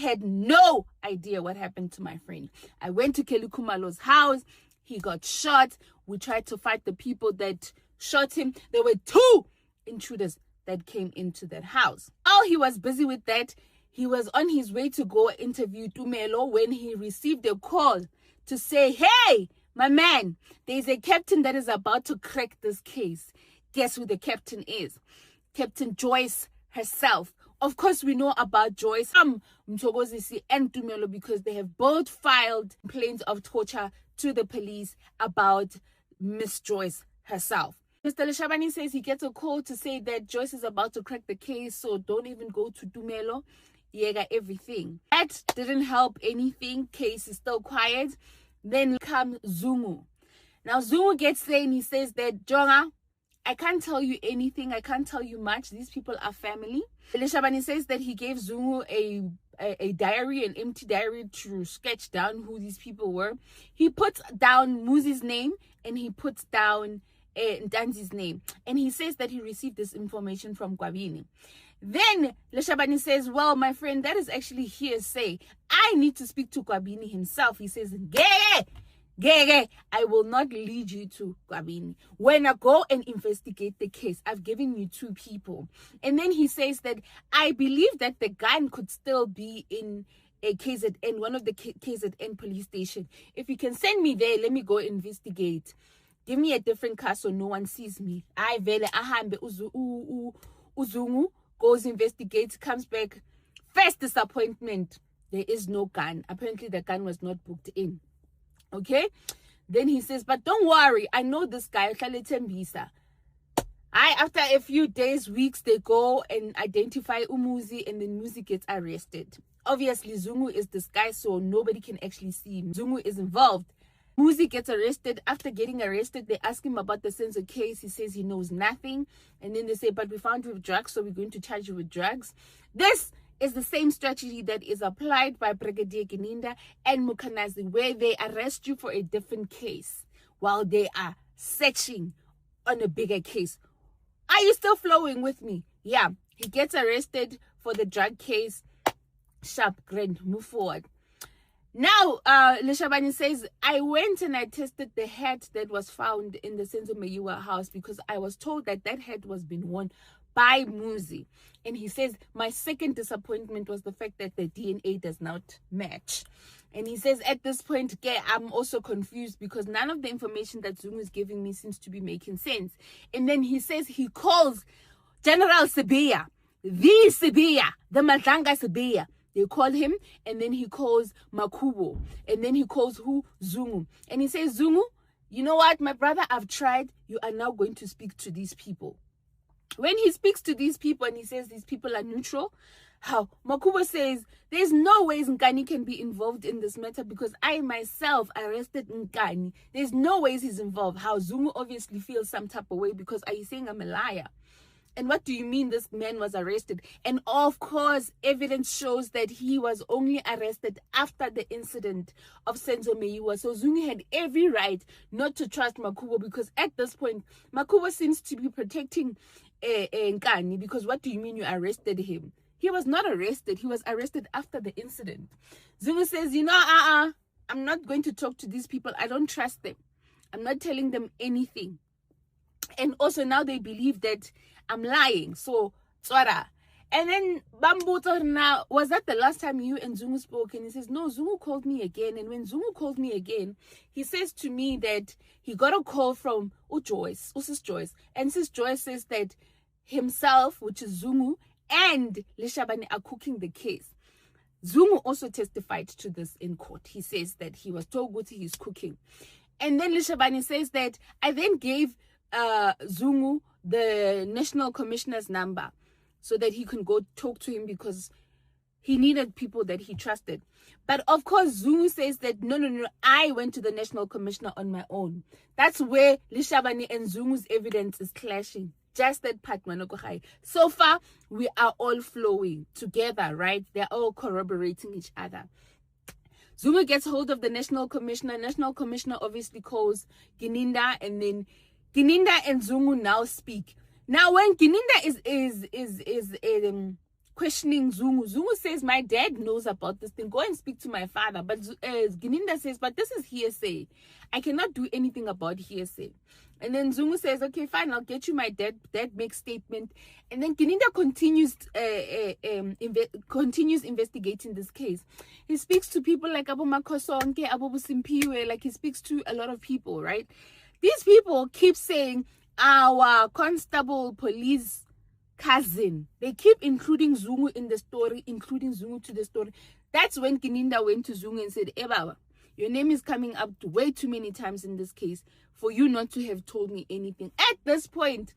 had no idea what happened to my friend. I went to Kelly Khumalo's house. He got shot. We tried to fight the people that shot him. There were 2 intruders that came into that house. While he was busy with that, he was on his way to go interview Tumelo when he received a call to say, hey, my man, there's a captain that is about to crack this case. Guess who the captain is? Captain Joyce herself. Of course, we know about Joyce, Mthokozisi and Tumelo, because they have both filed complaints of torture to the police about Miss Joyce herself. Mr. Leshabane says he gets a call to say that Joyce is about to crack the case, so don't even go to Tumelo. Yega everything. That didn't help anything. Case is still quiet. Then comes Zungu. Now Zungu gets there and he says that, Jonga, I can't tell you anything. I can't tell you much. These people are family. Leshabane says that he gave Zungu a diary, an empty diary, to sketch down who these people were. He puts down Muzi's name and he puts down Ntanzi's name. And he says that he received this information from Gwabini. Then Leshabane says, well, my friend, that is actually hearsay. I need to speak to Gwabini himself. He says, Gege, I will not lead you to Gwabini. When I go and investigate the case, I've given you 2 people. And then he says that I believe that the gun could still be in a KZN, one of the KZN police station. If you can send me there, let me go investigate. Give me a different car so no one sees me. I vele ahambe Uzungu goes, investigates, comes back. First disappointment, there is no gun. Apparently the gun was not booked in. Okay? Then he says, but don't worry, I know this guy, Tembisa. After a few days, weeks, they go and identify Umuzi, and then Muzi gets arrested. Obviously, Zungu is this guy, so nobody can actually see him. Zungu is involved. Muzi gets arrested. After getting arrested, they ask him about the Senzo case. He says he knows nothing. And then they say, but we found you with drugs, so we're going to charge you with drugs. This is the same strategy that is applied by Brigadier Gininda and Mukanazi, where they arrest you for a different case while they are searching on a bigger case. Are you still flowing with me? Yeah. He gets arrested for the drug case. Sharp, grand, move forward. Now, Leshabane says, I went and I tested the hat that was found in the Senzo Meyiwa house because I was told that that hat was being worn by Muzi. And he says, my second disappointment was the fact that the DNA does not match. And he says, at this point, I'm also confused because none of the information that Zungu is giving me seems to be making sense. And then he says he calls General Sibiya, the Madlanga Sibiya. They call him, and then he calls Makubo, and then he calls Zungu. And he says, Zungu, you know what, my brother, I've tried. You are now going to speak to these people. When he speaks to these people and he says these people are neutral, how Makubo says, there's no ways Nkani can be involved in this matter because I myself arrested Nkani. There's no ways he's involved. How Zungu obviously feels some type of way because are you saying I'm a liar? And what do you mean this man was arrested? And of course, evidence shows that he was only arrested after the incident of Senzo Meyiwa. So Zungu had every right not to trust Makubo because at this point, Makubo seems to be protecting Nkani because what do you mean you arrested him? He was not arrested. He was arrested after the incident. Zungu says, you know, I'm not going to talk to these people. I don't trust them. I'm not telling them anything. And also now they believe that I'm lying. So, Tswara. And then Bambuto now, was that the last time you and Zungu spoke? And he says, no, Zungu called me again. And when Zungu called me again, he says to me that he got a call from Sis Joyce. And Sis Joyce says that himself, which is Zungu, and Leshabane are cooking the case. Zungu also testified to this in court. He says that he was told Guti he's cooking. And then Leshabane says that I then gave Zungu the national commissioner's number so that he can go talk to him because he needed people that he trusted. But of course, Zungu says that no, I went to the national commissioner on my own. That's where Leshabane and Zungu's evidence is clashing. Just that part, Manokohai. So far, we are all flowing together, right? They're all corroborating each other. Zungu gets hold of the national commissioner. National commissioner obviously calls Gininda, and then Gininda and Zungu now speak. Now, when Gininda is questioning Zungu. Zungu says, my dad knows about this thing. Go and speak to my father. But Gininda says, but this is hearsay. I cannot do anything about hearsay. And then Zungu says, okay, fine, I'll get you my dad. Dad makes statement. And then Gininda continues investigating this case. He speaks to people like Abu Makosonke, Abu Busimpiwe, like he speaks to a lot of people, right? These people keep saying, our constable police cousin. They keep including Zungu in the story, including Zungu to the story. That's when Gininda went to Zungu and said, Baba, your name is coming up way too many times in this case for you not to have told me anything. At this point,